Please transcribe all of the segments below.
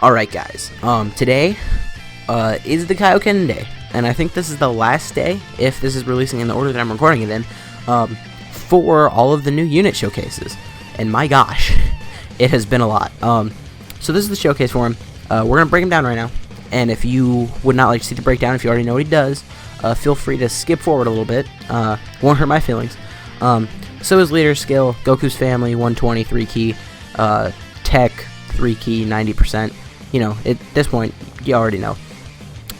Alright guys, today is the Kiaoken day, and I think this is the last day, if this is releasing in the order that I'm recording it in, for all of the new unit showcases, and my gosh, it has been a lot. So this is the showcase for him. We're going to break him down right now, and if you would not like to see the breakdown, if you already know what he does, feel free to skip forward a little bit. Won't hurt my feelings. So his leader skill, Goku's family, 120, 3 key, tech, 3 key, 90%. You know, at this point, you already know.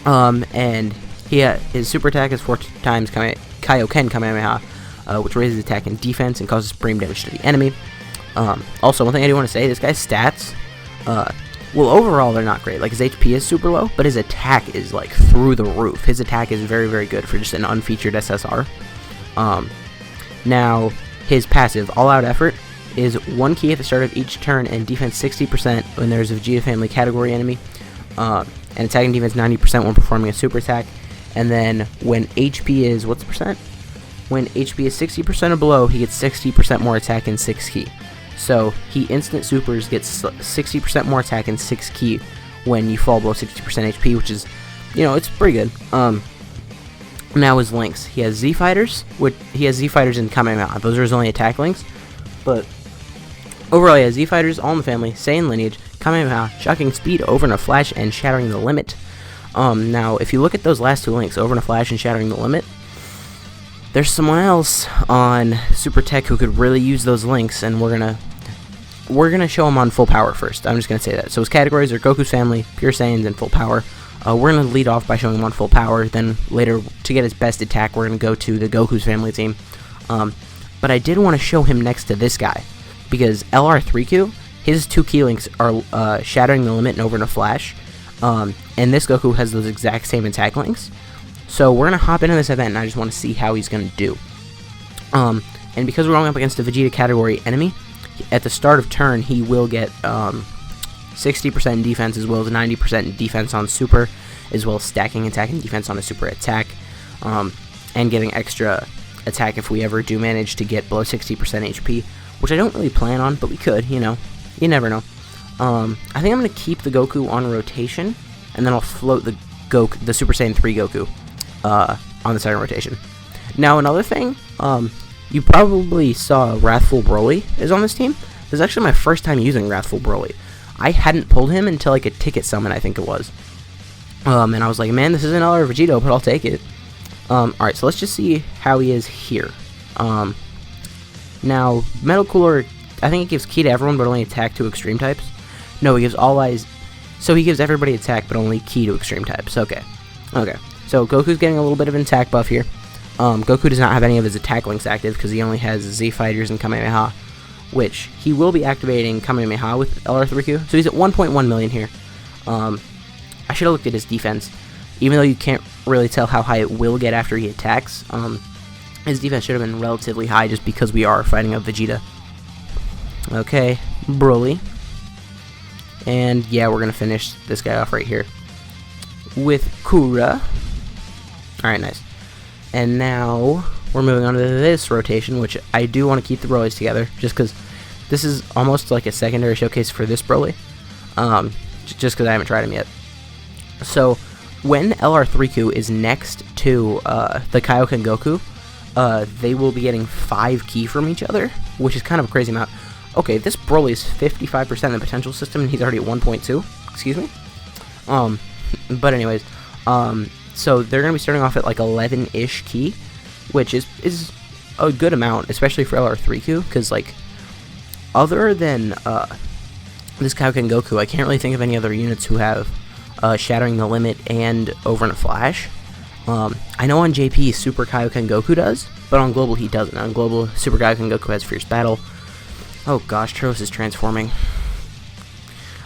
And his super attack is 4 times Kiaoken Kamehameha, which raises attack and defense and causes brain damage to the enemy. Also, one thing I do want to say, this guy's stats, well, overall, they're not great. Like, his HP is super low, but his attack is, like, through the roof. His attack is very, very good for just an unfeatured SSR. Now, his passive, All-Out Effort, is 1 key at the start of each turn and defense 60% when there's a Vegeta family category enemy, and attack and defense 90% when performing a super attack. And then when HP is, what's the percent? When HP is 60% or below, he gets 60% more attack and 6 key. So he instant supers gets 60% more attack and 6 key when you fall below 60% HP, which is, you know, it's pretty good. Now his links. He has Z Fighters, and Kamehameha. Those are his only attack links. But overall, he has Z Fighters, all in the family, Saiyan lineage, Kamehameha, shocking speed, over in a flash, and shattering the limit. Now, if you look at those last 2 links, over in a flash and shattering the limit, there's someone else on Super Tech who could really use those links, and we're gonna show him on full power first. I'm just gonna say that. So his categories are Goku's family, pure Saiyans, and full power. We're gonna lead off by showing him on full power. Then later, to get his best attack, we're gonna go to the Goku's family team. But I did want to show him next to this guy, because LR3Q, his 2 key links are shattering the limit and over in a flash. And this Goku has those exact same attack links. So we're gonna hop into this event, and I just want to see how he's gonna do. And because we're going up against a Vegeta category enemy, at the start of turn, he will get 60% defense as well as 90% defense on super, as well as stacking attack and defense on a super attack, and getting extra attack if we ever do manage to get below 60% HP, which I don't really plan on, but we could, you know. You never know. I think I'm going to keep the Goku on rotation, and then I'll float the Super Saiyan 3 Goku on the second rotation. Now, another thing, you probably saw Wrathful Broly is on this team. This is actually my first time using Wrathful Broly. I hadn't pulled him until like a ticket summon, I think it was. And I was like, man, this isn't LR Vegito, but I'll take it. Alright, so let's just see how he is here. Now, Metal Cooler, I think it gives key to everyone, but only attack to extreme types. No, he gives all eyes, so he gives everybody attack, but only key to extreme types. Okay. So Goku's getting a little bit of an attack buff here. Goku does not have any of his attack links active, because he only has Z Fighters and Kamehameha, which he will be activating Kamehameha with LR3Q, so he's at 1.1 million here. I should have looked at his defense. Even though you can't really tell how high it will get after he attacks, his defense should have been relatively high just because we are fighting a Vegeta. Okay, Broly. And yeah, we're going to finish this guy off right here with Kura. Alright, nice. And now we're moving on to this rotation, which I do want to keep the Brolys together, just because this is almost like a secondary showcase for this Broly, just because I haven't tried him yet. So when LR3Q is next to the Kiaoken Goku, they will be getting 5 key from each other, which is kind of a crazy amount. Okay, this Broly is 55% in the potential system, and he's already at 1.2. Excuse me. But anyways, so they're going to be starting off at like 11-ish key, which is a good amount, especially for LR3Q, because like, other than this Kiaoken Goku, I can't really think of any other units who have shattering the limit and over in a flash. I know on JP Super Kiaoken Goku does, but on Global he doesn't. On Global, Super Kiaoken Goku has Fierce Battle. Oh gosh, Turles is transforming.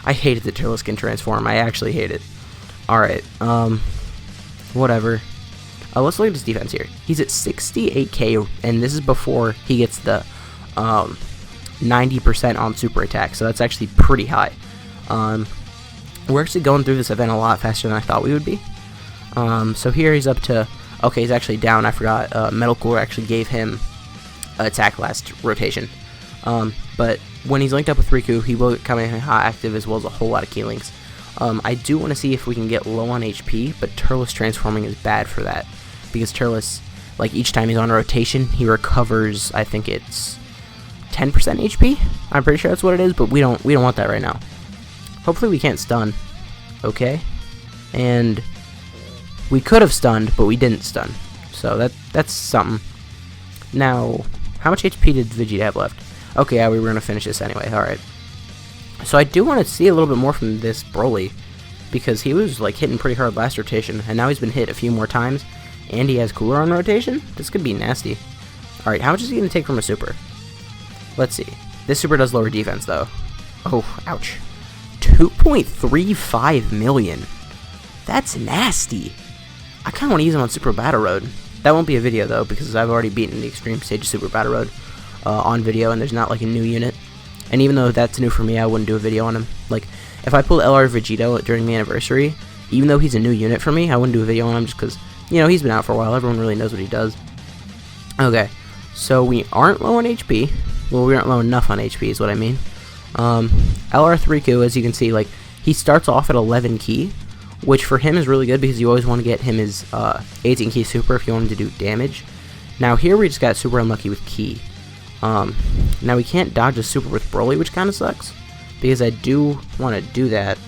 I hated the Turles can transform. I actually hate it. Alright, whatever. Let's look at his defense here. He's at 68k, and this is before he gets the 90% on super attack, so that's actually pretty high. We're actually going through this event a lot faster than I thought we would be. So here he's up to, okay, he's actually down, I forgot, Metal Cooler actually gave him attack last rotation. But when he's linked up with Riku, he will get Kamehameha active as well as a whole lot of key links. I do want to see if we can get low on HP, but Turles transforming is bad for that, because Turles, like, each time he's on rotation, he recovers, I think it's 10% HP. I'm pretty sure that's what it is, but we don't want that right now. Hopefully we can't stun. Okay, and we could have stunned, but we didn't stun, so that's something. Now, how much HP did Vegeta have left? Okay, yeah, we were gonna finish this anyway. All right. So I do want to see a little bit more from this Broly, because he was like hitting pretty hard last rotation, and now he's been hit a few more times, and he has Cooler on rotation. This could be nasty. All right, how much is he gonna take from a super? Let's see. This super does lower defense though. Oh, ouch. 2.35 million. That's nasty. I kind of want to use him on Super Battle Road. That won't be a video though, because I've already beaten the Extreme Stage of Super Battle Road on video, and there's not like a new unit. And even though that's new for me, I wouldn't do a video on him. Like, if I pulled LR Vegito during the anniversary, even though he's a new unit for me, I wouldn't do a video on him just because, you know, he's been out for a while. Everyone really knows what he does. Okay, so we aren't low on HP. Well, we aren't low enough on HP is what I mean. LR 3Ku, as you can see, like, he starts off at 11 key, which for him is really good because you always want to get him his 18 key super if you want him to do damage. Now here we just got super unlucky with key. Now we can't dodge a super with Broly, which kind of sucks, because I do want to do that,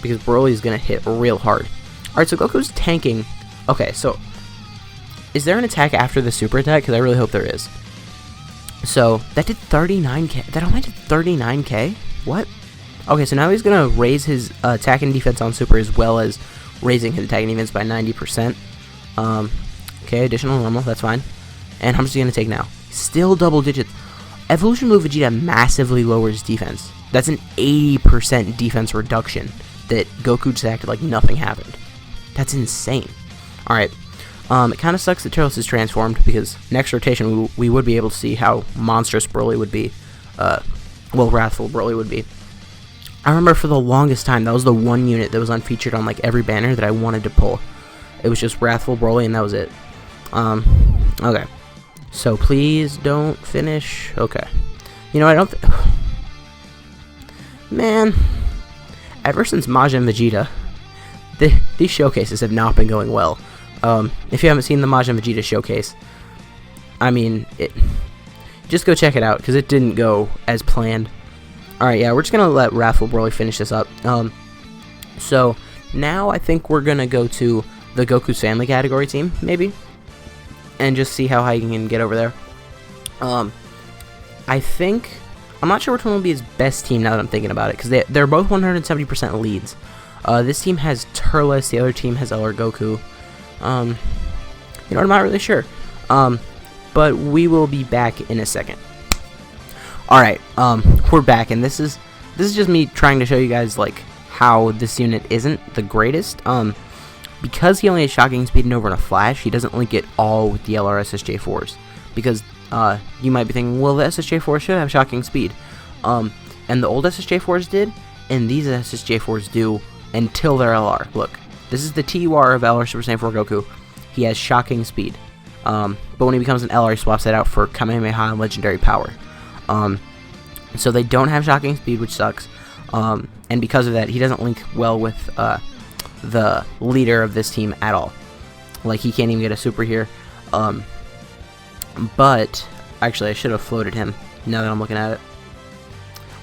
because Broly's going to hit real hard. Alright, so Goku's tanking. Okay, so is there an attack after the super attack? Because I really hope there is. So that did 39k. That only did 39k? What? Okay, so now he's going to raise his attack and defense on super, as well as raising his attack and defense by 90%. Okay, additional normal, that's fine. And how much is he going to take now? Still double digits. Evolution Move Vegeta massively lowers defense. That's an 80% defense reduction that Goku just acted like nothing happened. That's insane. Alright, it kind of sucks that Turles is transformed, because next rotation we would be able to see how monstrous Broly would be. Well, wrathful Broly would be. I remember for the longest time, that was the one unit that was unfeatured on like every banner that I wanted to pull. It was just wrathful Broly, and that was it. Okay. So please don't finish. Okay. You know, I don't... Man. Ever since Majin Vegeta, these showcases have not been going well. If you haven't seen the Majin Vegeta showcase, I mean, just go check it out, because it didn't go as planned. Alright, yeah, we're just going to let Wrathful Broly finish this up. So, now I think we're going to go to the Goku's Family category team, maybe, and just see how high you can get over there. I think... I'm not sure which one will be his best team now that I'm thinking about it, because they're both 170% leads. This team has Turles, the other team has LR Goku. You know, I'm not really sure. But we will be back in a second. Alright, we're back, and this is just me trying to show you guys, like, how this unit isn't the greatest. Because he only has shocking speed and over in a flash, he doesn't link it all with the LR SSJ4s. Because, you might be thinking, well, the SSJ4s should have shocking speed. And the old SSJ4s did, and these SSJ4s do until they're LR. Look, this is the TUR of LR Super Saiyan 4 Goku. He has shocking speed. But when he becomes an LR, he swaps that out for Kamehameha and Legendary Power. So they don't have shocking speed, which sucks. And because of that, he doesn't link well with the leader of this team at all. Like, he can't even get a super here. But actually, I should have floated him now that I'm looking at it.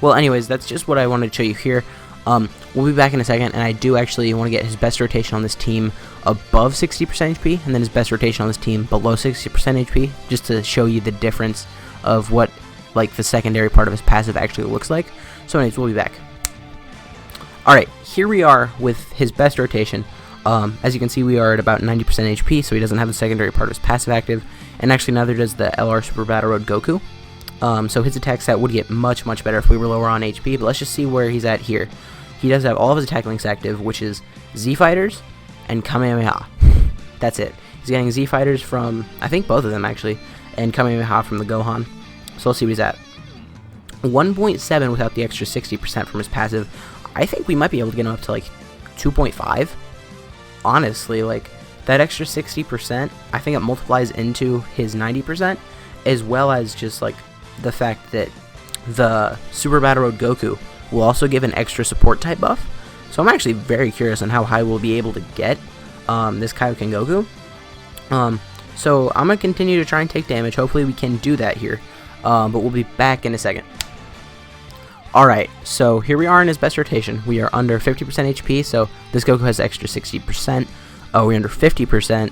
Well, anyways, that's just what I wanted to show you here. We'll be back in a second, and I do actually want to get his best rotation on this team above 60% HP, and then his best rotation on this team below 60% HP, just to show you the difference of what, like, the secondary part of his passive actually looks like. So anyways, we'll be back. Alright, here we are with his best rotation. As you can see, we are at about 90% HP, so he doesn't have the secondary part of his passive active, and actually neither does the LR Super Battle Road Goku. So his attack stat would get much, much better if we were lower on HP, but let's just see where he's at here. He does have all of his attack links active, which is Z Fighters and Kamehameha. That's it. He's getting Z Fighters from, I think, both of them, actually, and Kamehameha from the Gohan. So let's see what he's at. 1.7 without the extra 60% from his passive. I think we might be able to get him up to, like, 2.5. Honestly, like, that extra 60%, I think it multiplies into his 90%, as well as just, like, the fact that the Super Battle Road Goku will also give an extra support type buff. So I'm actually very curious on how high we'll be able to get this Kiaoken Goku. So I'm going to continue to try and take damage. Hopefully we can do that here. But we'll be back in a second. Alright, so here we are in his best rotation. We are under 50% HP, so this Goku has extra 60%. We're under 50%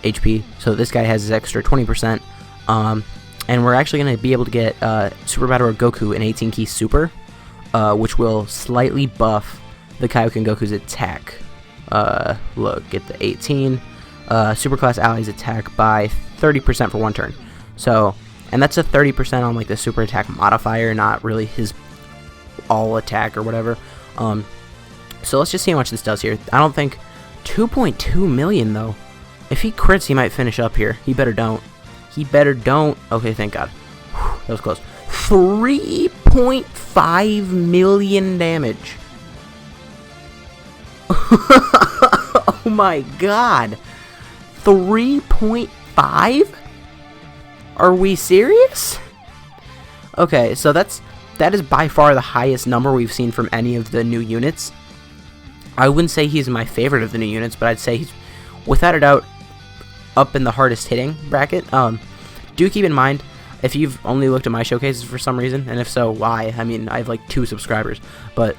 HP, so this guy has his extra 20%. And we're actually going to be able to get Super Battle Goku an 18 key super, which will slightly buff the Kiaoken Goku's attack. Look, get the 18. Super Class Allies attack by 30% for one turn. So, and that's a 30% on like the super attack modifier, not really his all attack or whatever. So let's just see how much this does here. I don't think 2.2 million though. If he crits, he might finish up here. He better don't. He better don't. Okay, thank God. Whew, that was close. 3.5 million damage. Oh my God. 3.5? Are we serious? Okay, so that is by far the highest number we've seen from any of the new units. I wouldn't say he's my favorite of the new units, but I'd say he's without a doubt up in the hardest hitting bracket. Do keep in mind, if you've only looked at my showcases for some reason, and if so, why? I mean, I have like 2 subscribers, but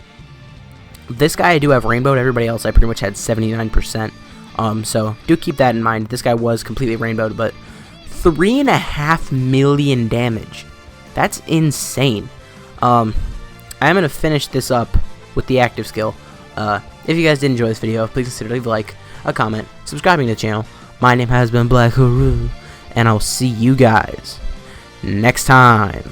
this guy I do have rainbowed. Everybody else I pretty much had 79%. So do keep that in mind. This guy was completely rainbowed, but 3.5 million damage. That's insane. I'm gonna finish this up with the active skill. If you guys did enjoy this video, please consider leave a like, a comment, subscribing to the channel. My name has been Black Haru, and I'll see you guys next time.